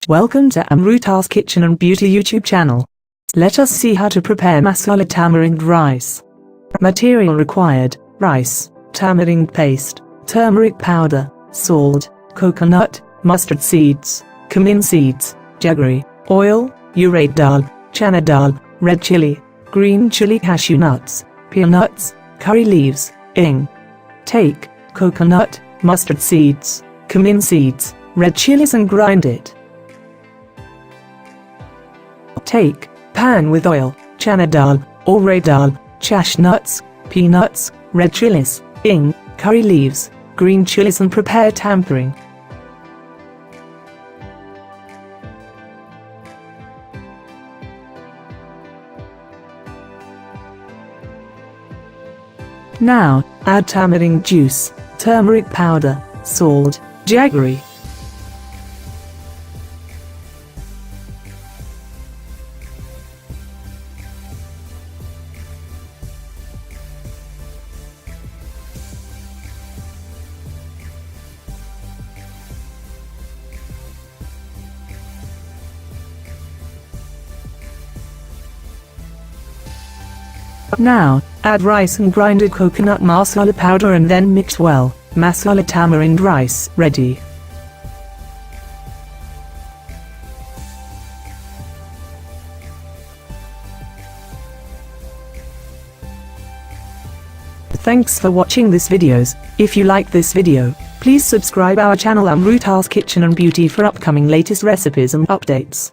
Welcome to Amruta's Kitchen and Beauty YouTube channel. Let us see how to prepare Masala Tamarind rice. Material required: rice, tamarind paste, turmeric powder, salt, coconut, mustard seeds, cumin seeds, jaggery, oil, urad dal, chana dal, red chili, green chili, cashew nuts, peanuts, curry leaves, ing. Take coconut, mustard seeds, cumin seeds, red chilies and grind it. Take pan with oil, chana dal, urad dal, cashew nuts, peanuts, red chilies, ing, curry leaves, green chilies and prepare tempering. Now, add tamarind juice, turmeric powder, salt, jaggery. Now, add rice and grinded coconut masala powder and then mix well. Masala tamarind rice ready. Thanks for watching this videos. If you like this video, please subscribe our channel Amruta's Kitchen and Beauty for upcoming latest recipes and updates.